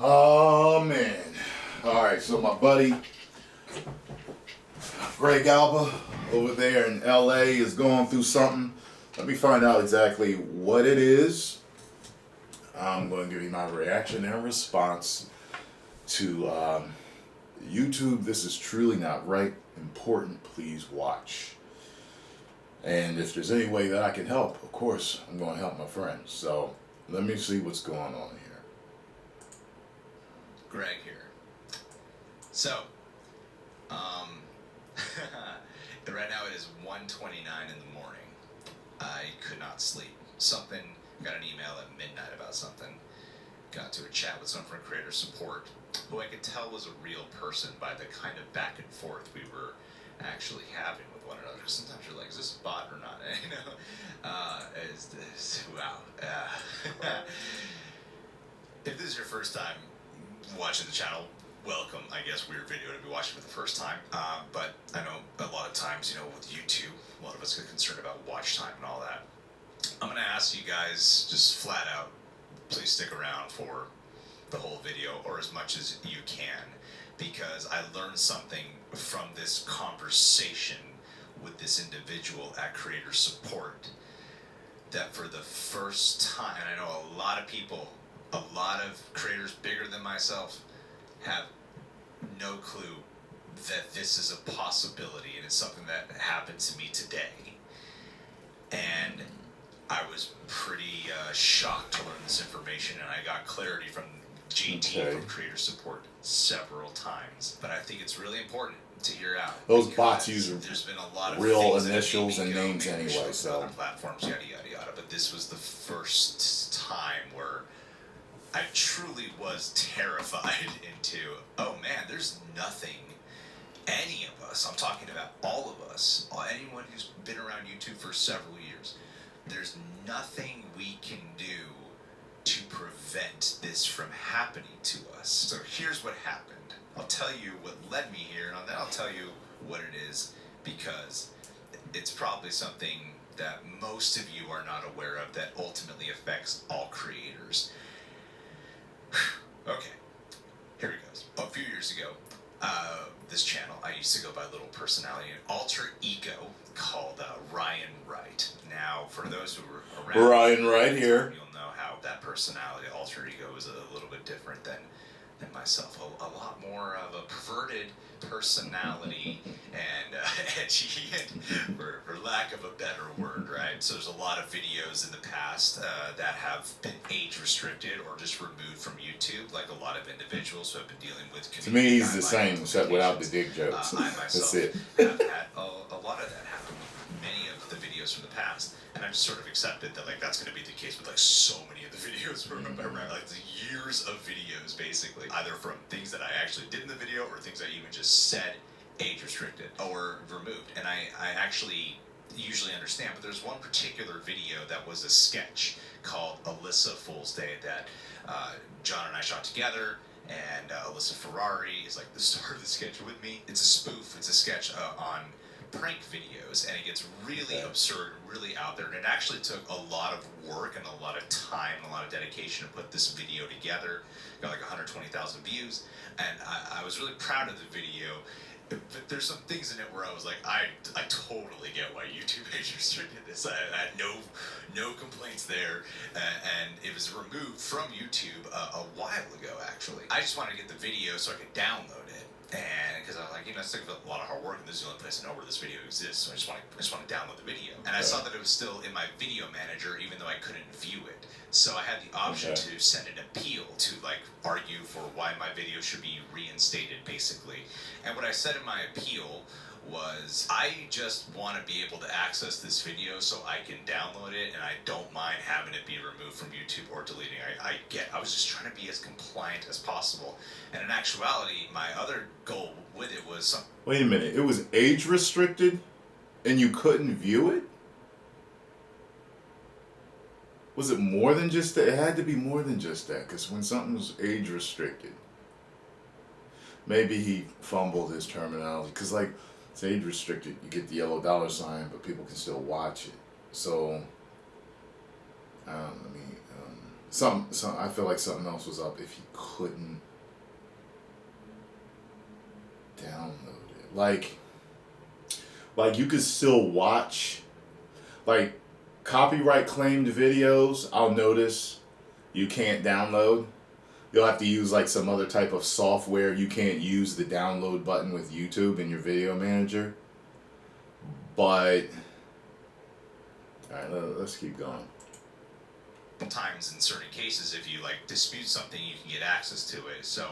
Oh man. Alright, so my buddy Greg Alba over there in LA is going through something. Let me find out exactly what it is. I'm going to give you my reaction and response to YouTube. This is truly not right. Important, please watch. And if there's any way that I can help, of course, I'm going to help my friends. So let me see what's going on here. Greg here. So, right now it is 1:29 in the morning. I could not sleep. Got an email at midnight about something. Got to a chat with someone from creator support, who I could tell was a real person by the kind of back and forth we were actually having with one another. Sometimes you're like, is this a bot or not? You know, wow. If this is your first time watching the channel, welcome. I guess weird video to be watching for the first time. But I know a lot of times, with YouTube, a lot of us get concerned about watch time and all that. I'm gonna ask you guys just flat out, please stick around for the whole video or as much as you can, because I learned something from this conversation with this individual at Creator Support that for the first time, and I know a lot of people, a lot of creators bigger than myself have no clue that this is a possibility, and it's something that happened to me today. And I was pretty shocked to learn this information, and I got clarity from GT from Creator Support several times. But I think it's really important to hear out. Those bots use there's been a lot of real initials and names anyway, so other platforms, yada yada yada. But this was the first time where I truly was terrified into, oh man, there's nothing any of us, I'm talking about all of us, anyone who's been around YouTube for several years, there's nothing we can do to prevent this from happening to us. So here's what happened. I'll tell you what led me here, and then I'll tell you what it is, because it's probably something that most of you are not aware of that ultimately affects all creators. Okay, here it goes. A few years ago, this channel, I used to go by a little personality, an alter ego called Ryan Wright. Now, for those who were around, Ryan Wright here, you'll know how that personality, alter ego, is a little bit different than myself. A lot more of a perverted personality and edgy, and for lack of a better word, right? So there's a lot of videos in the past that have been age restricted or just removed from YouTube, like a lot of individuals who have been dealing with community. To me, he's the same, except without the dick jokes. I myself That's it. have had a lot of that happen with many of the videos from the past, and I've sort of accepted that that's going to be the case with so many of the videos from around, the years of videos, basically, either from things that I actually did in the video or things I even just said age restricted or removed. And I actually usually understand, but there's one particular video that was a sketch called Alyssa Fool's Day that John and I shot together, and Alyssa Ferrari is the star of the sketch with me. It's a spoof, it's a sketch on prank videos, and it gets really absurd, really out there, and it actually took a lot of work and a lot of time and a lot of dedication to put this video together. Got 120,000 views, and I was really proud of the video. But there's some things in it where I was like, I totally get why YouTube age restricted this. I had no complaints there, and it was removed from YouTube a while ago, actually. I just wanted to get the video so I could download it. And because I was like, it's like a lot of hard work, and this is the only place I know where this video exists, so I just want to download the video. And I saw that it was still in my video manager, even though I couldn't view it. So I had the option to send an appeal to argue for why my video should be reinstated, basically. And what I said in my appeal was, I just want to be able to access this video so I can download it, and I don't mind having it be removed from YouTube or deleting. I was just trying to be as compliant as possible. And in actuality, my other goal with it was Wait a minute, it was age restricted and you couldn't view it? Was it more than just that? It had to be more than just that, because when something was age restricted, maybe he fumbled his terminology, because it's age restricted, you get the yellow $sign, but people can still watch it. So, I feel like something else was up if he couldn't download it. Like you could still watch, like copyright claimed videos. I'll notice you can't download. You'll have to use like some other type of software. You can't use the download button with YouTube in your video manager. But all right, let's keep going. Sometimes in certain cases, if you like dispute something, you can get access to it. So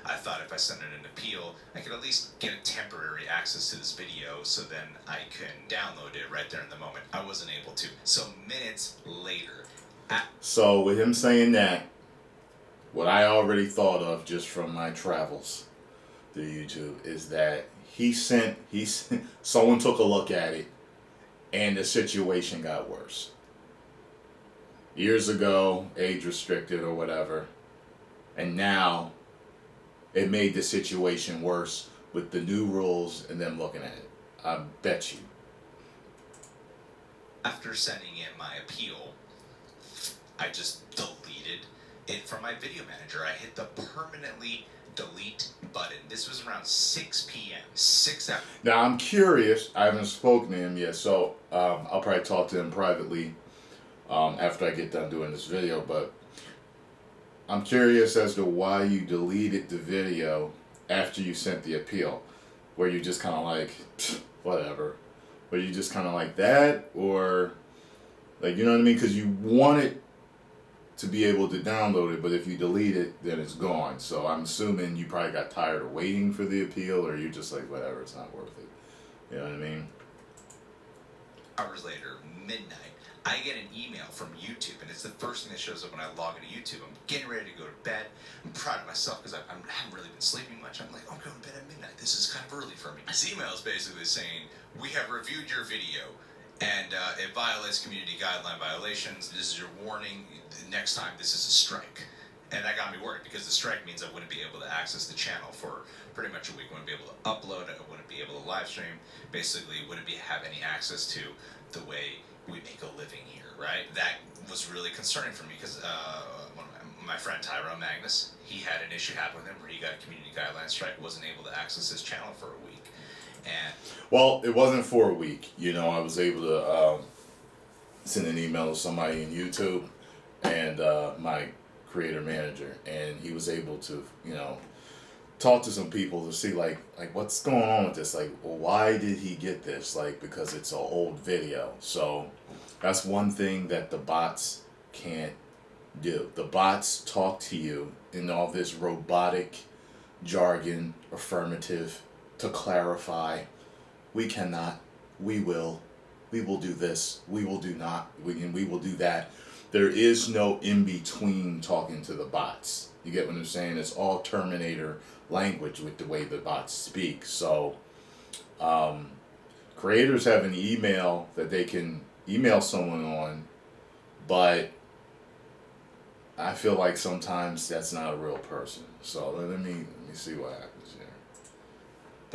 I thought if I send in an appeal, I could at least get a temporary access to this video, so then I can download it right there in the moment. I wasn't able to. So minutes later. So with him saying that, what I already thought of just from my travels through YouTube is that someone took a look at it and the situation got worse. Years ago, age restricted or whatever, and now it made the situation worse with the new rules and them looking at it. I bet you. After sending in my appeal, I just deleted it from my video manager. I hit the permanently delete button. This was around 6 p.m. 6 hours. Now I'm curious. I haven't spoken to him yet, so I'll probably talk to him privately after I get done doing this video. But I'm curious as to why you deleted the video after you sent the appeal. Were you just kind of like, whatever? Were you just kind of like that, or like, you know what I mean? Because you wanted to be able to download it, but if you delete it, then it's gone. So I'm assuming you probably got tired of waiting for the appeal, or you're just like, whatever, it's not worth it. You know what I mean? Hours later, midnight, I get an email from YouTube, and it's the first thing that shows up when I log into YouTube. I'm getting ready to go to bed. I'm proud of myself because I haven't really been sleeping much. I'm like, I'm going to bed at midnight. This is kind of early for me. This email is basically saying, we have reviewed your video, and it violates community guideline violations. This is your warning. Next time, this is a strike. And that got me worried, because the strike means I wouldn't be able to access the channel for pretty much a week. I wouldn't be able to upload it. I wouldn't be able to live stream. Basically, wouldn't have any access to the way we make a living here, right? That was really concerning for me, because my friend Tyrone, Magnus, he had an issue happen with him where he got a community guideline strike, wasn't able to access his channel for a week. And well, it wasn't for a week. You know, I was able to send an email to somebody in YouTube and my creator manager, and he was able to, you know, talk to some people to see like what's going on with this. Like, well, why did he get this? Like, because it's an old video. So that's one thing that the bots can't do. The bots talk to you in all this robotic jargon, affirmative, to clarify. We cannot, we will do this, we will do not, we will do that. There is no in-between talking to the bots. You get what I'm saying? It's all Terminator language with the way the bots speak. So creators have an email that they can email someone on, but I feel like sometimes that's not a real person. So let me see what happens here.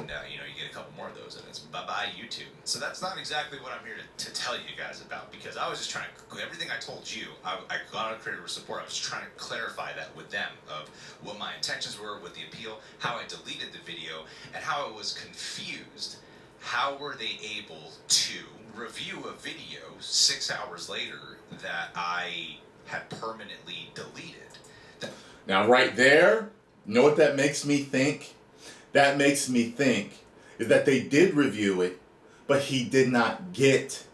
now, you get a couple more of those, and it's bye-bye YouTube. So that's not exactly what I'm here to tell you guys about, because I was just trying to, everything I told you, I got on creator support, I was trying to clarify that with them, of what my intentions were with the appeal, how I deleted the video, and how I was confused. How were they able to review a video 6 hours later that I had permanently deleted? Now right there, you know what that makes me think? That makes me think is that they did review it, but he did not get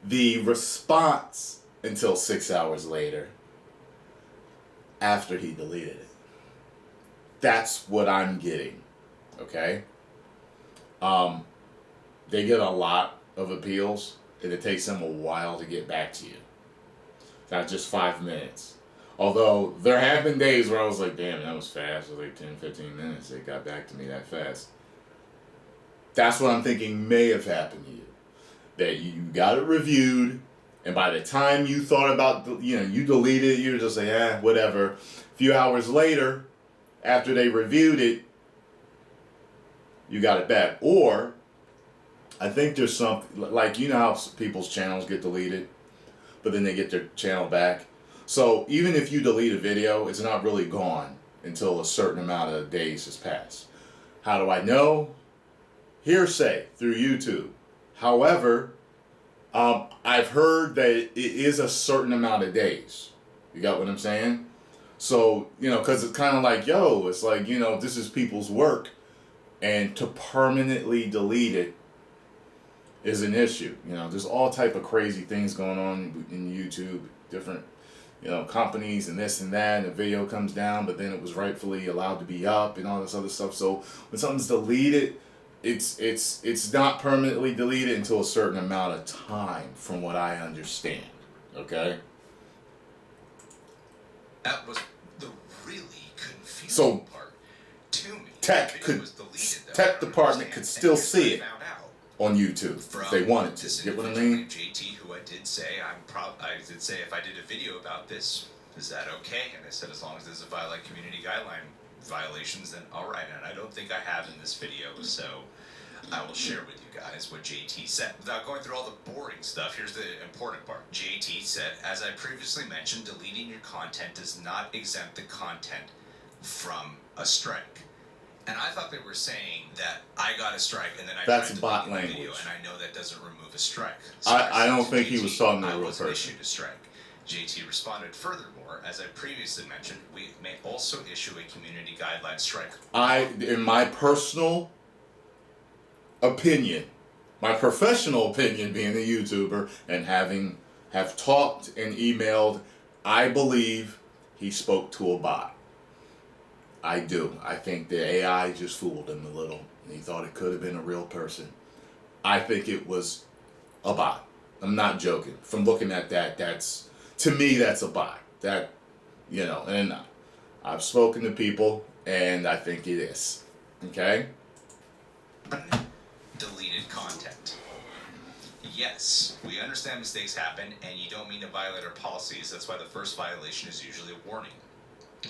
the response until 6 hours later after he deleted it. That's what I'm getting, okay? They get a lot of appeals, and it takes them a while to get back to you. Not just 5 minutes. Although, there have been days where I was like, damn, that was fast. It was like 10, 15 minutes. They got back to me that fast. That's what I'm thinking may have happened to you. That you got it reviewed, and by the time you thought about, you deleted it, you were just like, whatever. A few hours later, after they reviewed it, you got it back. Or, I think there's something, like, you know how people's channels get deleted, but then they get their channel back? So even if you delete a video, it's not really gone until a certain amount of days has passed. How do I know? Hearsay through YouTube. However, I've heard that it is a certain amount of days. You got what I'm saying? So, because it's kind of like, it's like, this is people's work. And to permanently delete it is an issue. There's all type of crazy things going on in YouTube. Different, companies and this and that. And the video comes down, but then it was rightfully allowed to be up and all this other stuff. So when something's deleted, it's not permanently deleted until a certain amount of time, from what I understand. Okay. That was the really confusing part to me. Tech department could still see it on YouTube if they wanted to. Get what I mean? JT, who I did say I did say if I did a video about this, is that okay? And I said as long as there's a violate community guideline violations, then all right. And I don't think I have in this video, so I will share with you guys what JT said. Without going through all the boring stuff, here's the important part. JT said, as I previously mentioned, deleting your content does not exempt the content from a strike. And I thought they were saying that I got a strike and then I That's tried to bot delete the video, language. and I know that doesn't remove a strike. So I don't think JT, he was talking to a real I wasn't person. issued a strike. JT responded, furthermore, as I previously mentioned, we may also issue a community guideline strike. In my personal opinion, my professional opinion, being a YouTuber and have talked and emailed, I believe he spoke to a bot. I do. I think the AI just fooled him a little. He thought it could have been a real person. I think it was a bot. I'm not joking. From looking at that, to me, that's a bot. That, and I've spoken to people, and I think it is. Okay? Deleted content. Yes, we understand mistakes happen, and you don't mean to violate our policies. That's why the first violation is usually a warning.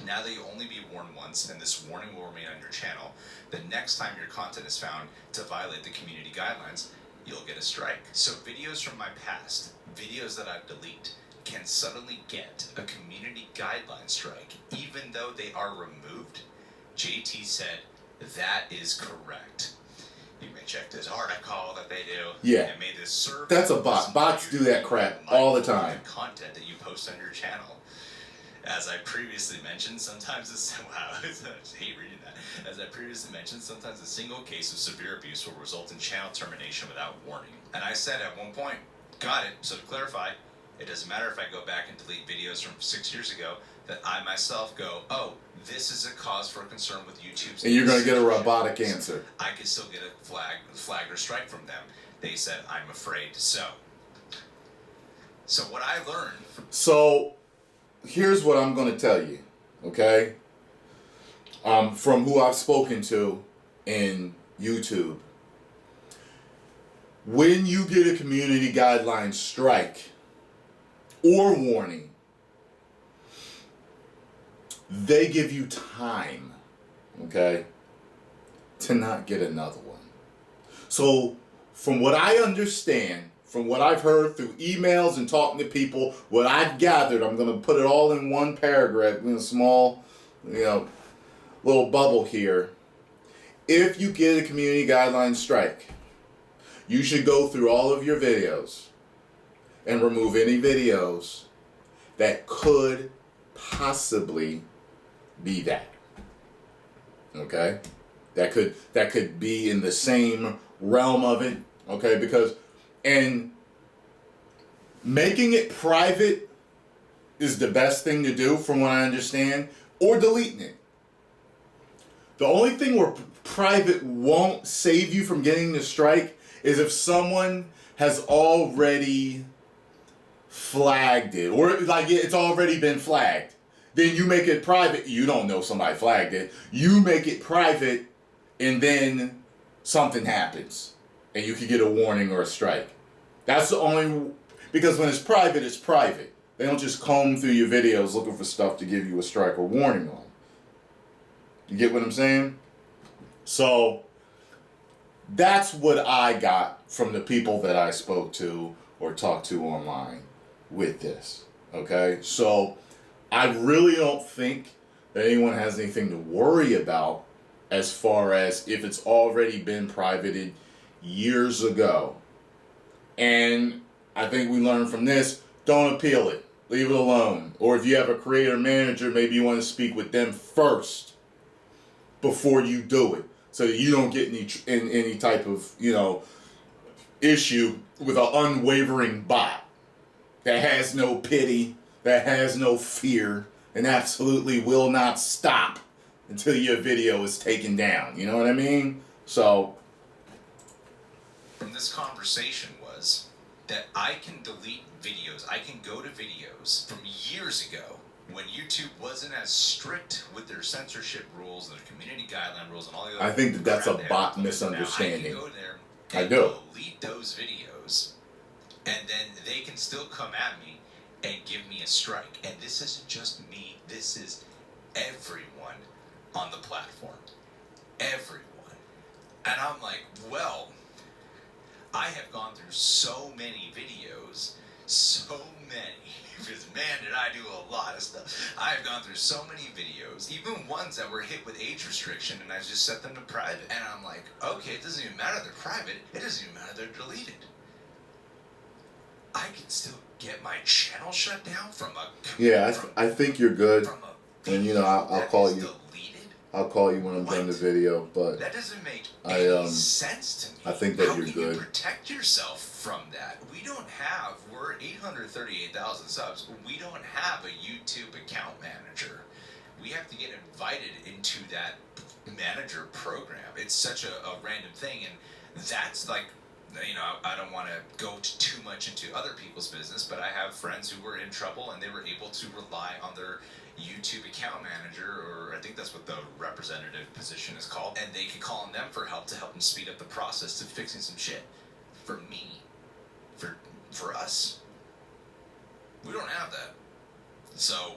Now that you'll only be warned once, and this warning will remain on your channel, the next time your content is found to violate the community guidelines, you'll get a strike. So videos from my past, videos that I've deleted, can suddenly get a community guideline strike, even though they are removed. JT said, that is correct. You may check this article that they do. Yeah. And made this survey. That's a bot. Bots do that crap all the time. Content that you post on your channel. As I previously mentioned, sometimes I hate reading that. As I previously mentioned, sometimes a single case of severe abuse will result in channel termination without warning. And I said at one point, got it, so to clarify, it doesn't matter if I go back and delete videos from 6 years ago, that I myself go, oh, this is a cause for concern with YouTube's. And you're going to get a robotic answer. I could still get a flag or strike from them. They said, I'm afraid so. So what I learned. So here's what I'm going to tell you, okay? From who I've spoken to in YouTube. When you get a community guideline strike or warning, they give you time, okay, to not get another one. So from what I understand, from what I've heard through emails and talking to people, what I've gathered, I'm going to put it all in one paragraph, in a small, little bubble here. If you get a community guideline strike, you should go through all of your videos and remove any videos that could possibly be that. Okay? That could be in the same realm of it. Okay? Because and making it private is the best thing to do from what I understand, or deleting it. The only thing where private won't save you from getting the strike is if someone has already flagged it, or like it's already been flagged. Then you make it private. You don't know somebody flagged it. You make it private, and then something happens, and you can get a warning or a strike. That's the only, because when it's private, it's private. They don't just comb through your videos looking for stuff to give you a strike or warning on. You get what I'm saying? So that's what I got from the people that I spoke to or talked to online with this. Okay? So I really don't think that anyone has anything to worry about as far as if it's already been privated years ago. And I think we learned from this, don't appeal it. Leave it alone. Or if you have a creator manager, maybe you want to speak with them first before you do it, so that you don't get any type of, issue with an unwavering bot that has no pity, that has no fear, and absolutely will not stop until your video is taken down. You know what I mean? So from this conversation was that I can delete videos. I can go to videos from years ago when YouTube wasn't as strict with their censorship rules and their community guideline rules and all the other. I think that's a bot misunderstanding. Now I can go there I and do. delete those videos, and then they can still come at me and give me a strike. And this isn't just me. This is everyone on the platform. Everyone. And I'm like, well, I have gone through so many videos, so many, because man, did I do a lot of stuff. I've gone through so many videos, even ones that were hit with age restriction, and I just set them to private. And I'm like, okay, it doesn't even matter they're private. It doesn't even matter they're deleted. I can still get my channel shut down from a... Yeah, I think you're good. And, I'll call you. Deleted? I'll call you when I'm done the video, but that doesn't make any sense to me. I think that How you're can good. You protect yourself from that? We're 838,000 subs. We don't have a YouTube account manager. We have to get invited into that manager program. It's such a random thing, and that's like, I don't want to go too much into other people's business, but I have friends who were in trouble and they were able to rely on their YouTube account manager, or I think that's what the representative position is called, and they can call on them for help to help them speed up the process to fixing some shit. For me, for us, we don't have that. So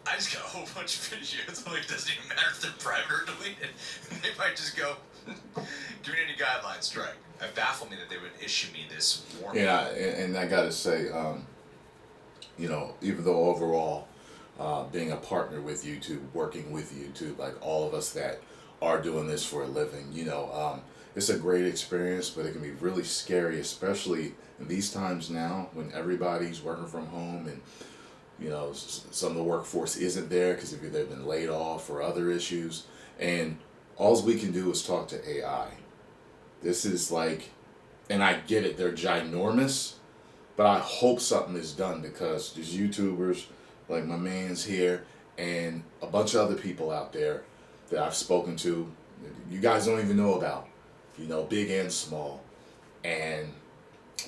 I just got a whole bunch of videos. Like, it doesn't even matter if they're private or deleted. They might just go, community guidelines strike. It baffled me that they would issue me this warning. Yeah, and I gotta say, even though overall, being a partner with YouTube, working with YouTube, like all of us that are doing this for a living, it's a great experience, but it can be really scary, especially in these times now when everybody's working from home and, some of the workforce isn't there because they've either been laid off or other issues. And all we can do is talk to AI. This is like, and I get it, they're ginormous, but I hope something is done because there's YouTubers like my man's here and a bunch of other people out there that I've spoken to, you guys don't even know about, big and small. And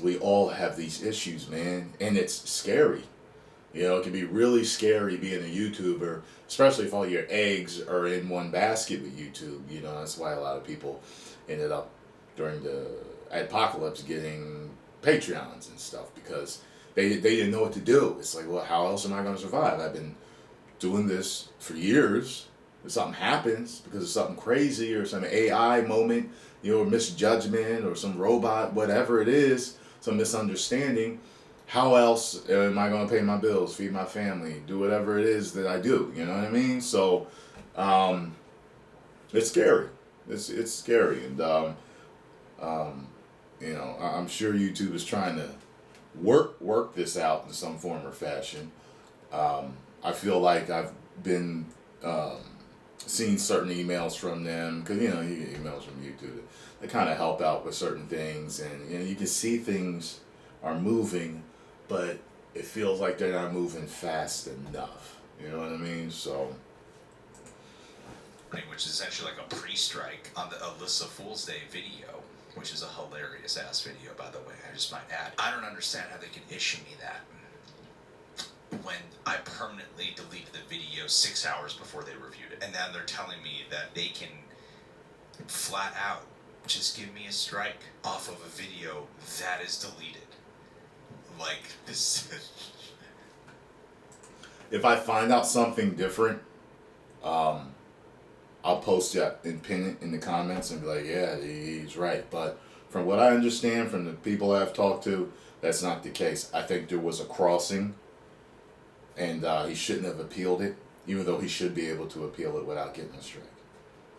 we all have these issues, man, and it's scary. It can be really scary being a YouTuber, especially if all your eggs are in one basket with YouTube. That's why a lot of people ended up during the apocalypse getting Patreons and stuff, because they didn't know what to do. It's like, well, how else am I going to survive? I've been doing this for years. If something happens because of something crazy or some AI moment, or misjudgment or some robot, whatever it is, some misunderstanding, how else am I going to pay my bills, feed my family, do whatever it is that I do? You know what I mean? So it's scary. It's scary. And, I'm sure YouTube is trying to work this out in some form or fashion. I feel like I've been seeing certain emails from them, because you get emails from YouTube that kind of help out with certain things, and you can see things are moving, but it feels like they're not moving fast enough. You know what I mean? So, which is essentially like a pre-strike on the Alyssa Fool's Day video, which is a hilarious ass video, by the way, I just might add. I don't understand how they can issue me that when I permanently deleted the video 6 hours before they reviewed it. And now they're telling me that they can flat out just give me a strike off of a video that is deleted. Like, this... If I find out something different, I'll post it and pin it in the comments and be like, yeah, he's right. But from what I understand from the people I've talked to, that's not the case. I think there was a crossing and he shouldn't have appealed it, even though he should be able to appeal it without getting a strike.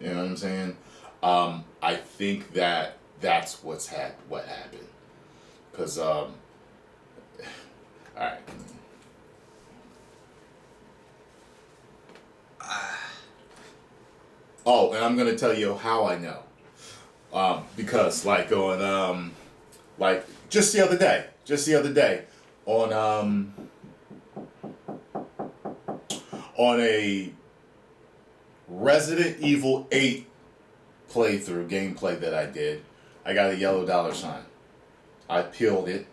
You know what I'm saying? I think that's what happened. Cause all right. Oh, and I'm gonna tell you how I know. Because like on like just the other day on a Resident Evil 8 gameplay that I did, I got a yellow $. I peeled it.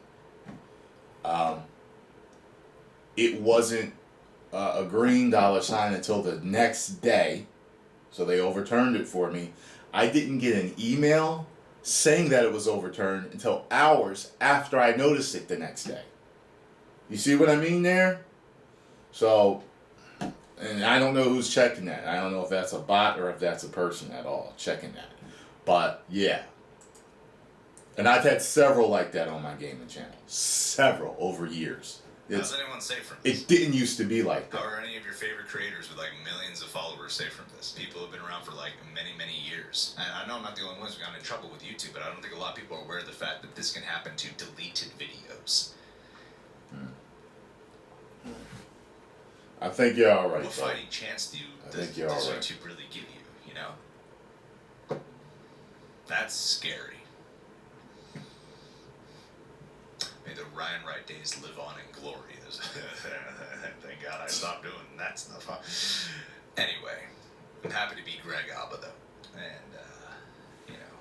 It wasn't a green $sign until the next day, so they overturned it for me. I didn't get an email saying that it was overturned until hours after I noticed it the next day. You see what I mean there? So, and I don't know who's checking that. I don't know if that's a bot or if that's a person at all checking that. But yeah. And I've had several like that on my gaming channel. Several over years. How's anyone safe from this? It didn't used to be like that. How are any of your favorite creators with like millions of followers safe from this? People have been around for like many, many years. And I know I'm not the only ones who got in trouble with YouTube, but I don't think a lot of people are aware of the fact that this can happen to deleted videos. I think you're all right. What fighting chance does YouTube really give you, you know? That's scary. May the Ryan Wright days live on in glory. Thank God I stopped doing that stuff, huh? Anyway, I'm happy to be Greg Abba, though. And, you know,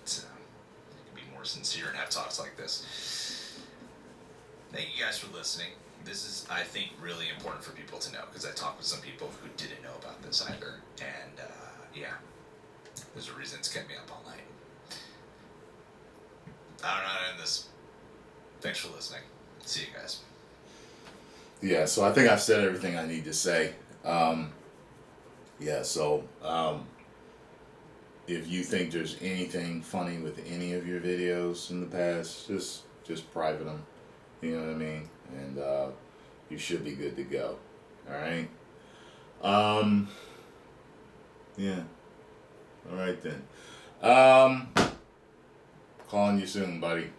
it's, can be more sincere and have talks like this. Thank you guys for listening. This is, I think, really important for people to know, because I talked with some people who didn't know about this either. And, yeah, there's a reason it's kept me up all night. I don't know how to end this. Thanks for listening. See you guys. Yeah, so I think I've said everything I need to say. If you think there's anything funny with any of your videos in the past, just private them. You know what I mean? And you should be good to go. All right? Yeah. All right then. Calling you soon, buddy.